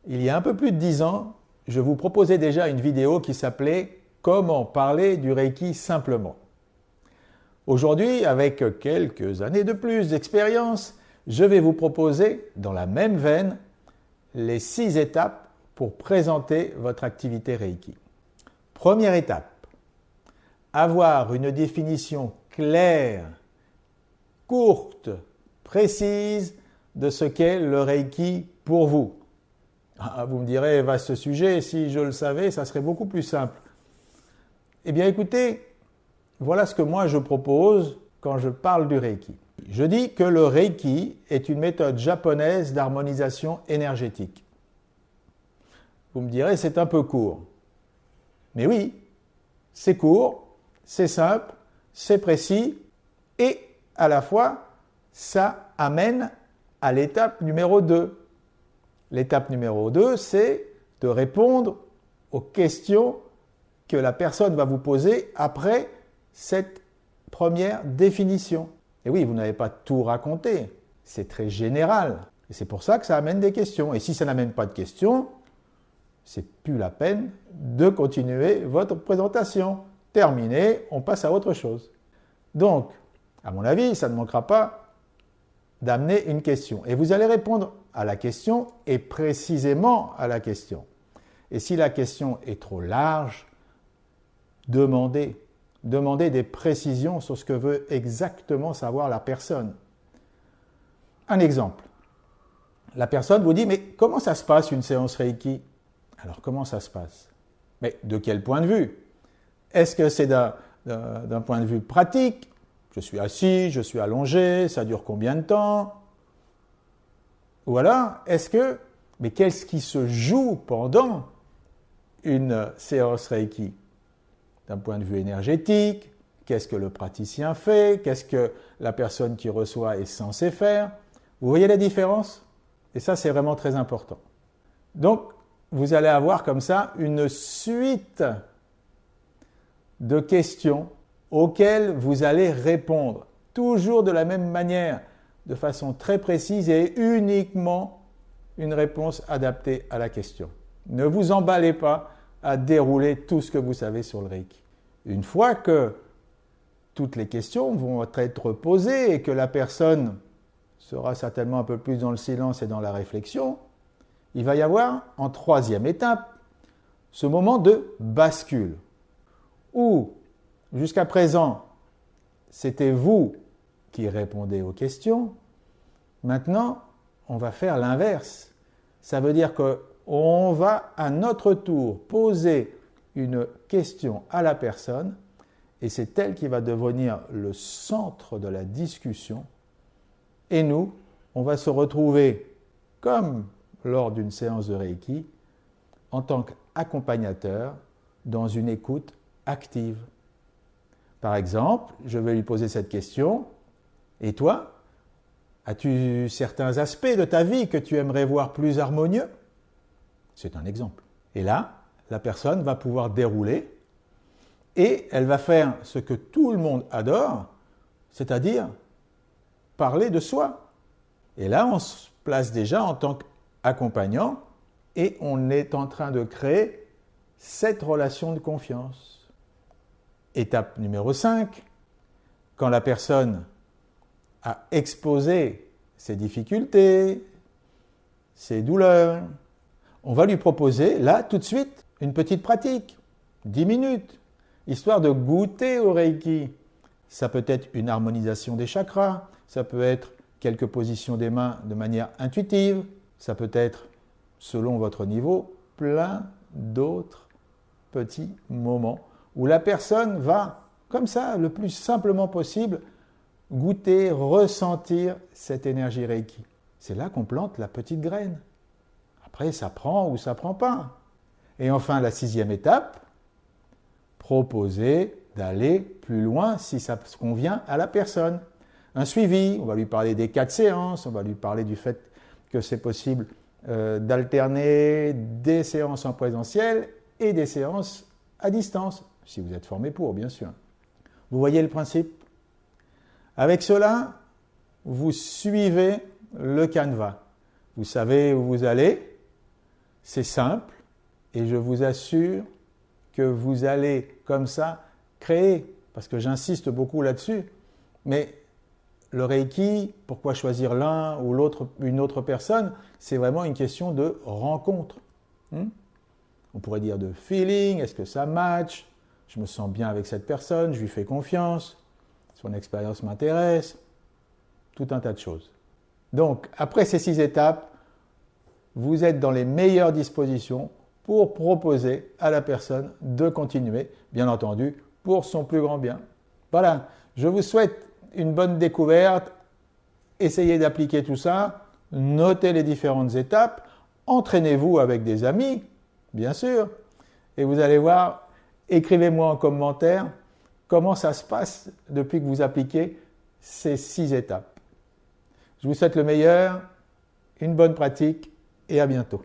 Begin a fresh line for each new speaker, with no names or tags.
Il y a un peu plus de 10 ans, je vous proposais déjà une vidéo qui s'appelait « Comment parler du Reiki simplement ». Aujourd'hui, avec quelques années de plus d'expérience, je vais vous proposer, dans la même veine, les 6 étapes pour présenter votre activité Reiki. Première étape, avoir une définition claire, courte, précise de ce qu'est le Reiki pour vous. Vous me direz, vaste sujet, si je le savais, ça serait beaucoup plus simple. Eh bien écoutez, voilà ce que moi je propose quand je parle du Reiki. Je dis que le Reiki est une méthode japonaise d'harmonisation énergétique. Vous me direz, c'est un peu court. Mais oui, c'est court, c'est simple, c'est précis et à la fois, ça amène à l'étape numéro 2. L'étape numéro 2, c'est de répondre aux questions que la personne va vous poser après cette première définition. Et oui, vous n'avez pas tout raconté, c'est très général. Et c'est pour ça que ça amène des questions. Et si ça n'amène pas de questions, c'est plus la peine de continuer votre présentation. Terminé, on passe à autre chose. Donc, à mon avis, ça ne manquera pas d'amener une question. Et vous allez répondre à la question et précisément à la question. Et si la question est trop large, demandez des précisions sur ce que veut exactement savoir la personne. Un exemple. La personne vous dit, mais comment ça se passe une séance Reiki? Alors comment ça se passe? Mais de quel point de vue? Est-ce que c'est d'un point de vue pratique? Je suis assis, je suis allongé, ça dure combien de temps? Ou alors, mais qu'est-ce qui se joue pendant une séance Reiki? D'un point de vue énergétique, qu'est-ce que le praticien fait? Qu'est-ce que la personne qui reçoit est censée faire? Vous voyez la différence? Et ça, c'est vraiment très important. Donc, vous allez avoir comme ça une suite de questions auxquelles vous allez répondre, toujours de la même manière, de façon très précise et uniquement une réponse adaptée à la question. Ne vous emballez pas à dérouler tout ce que vous savez sur le Reiki. Une fois que toutes les questions vont être posées et que la personne sera certainement un peu plus dans le silence et dans la réflexion, il va y avoir, en troisième étape, ce moment de bascule, où jusqu'à présent, c'était vous qui répondez aux questions. Maintenant, on va faire l'inverse. Ça veut dire qu'on va à notre tour poser une question à la personne et c'est elle qui va devenir le centre de la discussion. Et nous, on va se retrouver, comme lors d'une séance de Reiki, en tant qu'accompagnateur dans une écoute active. Par exemple, je vais lui poser cette question. Et toi, as-tu certains aspects de ta vie que tu aimerais voir plus harmonieux? C'est un exemple. Et là, la personne va pouvoir dérouler et elle va faire ce que tout le monde adore, c'est-à-dire parler de soi. Et là, on se place déjà en tant qu'accompagnant et on est en train de créer cette relation de confiance. Étape numéro 5, quand la personne a exposé ses difficultés, ses douleurs, on va lui proposer, là, tout de suite, une petite pratique, 10 minutes, histoire de goûter au Reiki. Ça peut être une harmonisation des chakras, ça peut être quelques positions des mains de manière intuitive, ça peut être, selon votre niveau, plein d'autres petits moments où la personne va, comme ça, le plus simplement possible, goûter, ressentir cette énergie Reiki. C'est là qu'on plante la petite graine. Après, ça prend ou ça ne prend pas. Et enfin, la 6e étape, proposer d'aller plus loin si ça convient à la personne. Un suivi, on va lui parler des 4 séances, on va lui parler du fait que c'est possible d'alterner des séances en présentiel et des séances à distance, si vous êtes formé pour, bien sûr. Vous voyez le principe? Avec cela, vous suivez le canevas. Vous savez où vous allez, C'est simple et je vous assure que vous allez comme ça créer, parce que j'insiste beaucoup là-dessus, mais le Reiki, pourquoi choisir l'un ou l'autre, une autre personne? C'est vraiment une question de rencontre. On pourrait dire de feeling, est-ce que ça match? Je me sens bien avec cette personne, je lui fais confiance, son expérience m'intéresse, tout un tas de choses. Donc, après ces 6 étapes, vous êtes dans les meilleures dispositions pour proposer à la personne de continuer, bien entendu, pour son plus grand bien. Voilà, je vous souhaite une bonne découverte, essayez d'appliquer tout ça, notez les différentes étapes, entraînez-vous avec des amis, bien sûr, et vous allez voir, écrivez-moi en commentaire comment ça se passe depuis que vous appliquez ces 6 étapes. Je vous souhaite le meilleur, une bonne pratique et à bientôt.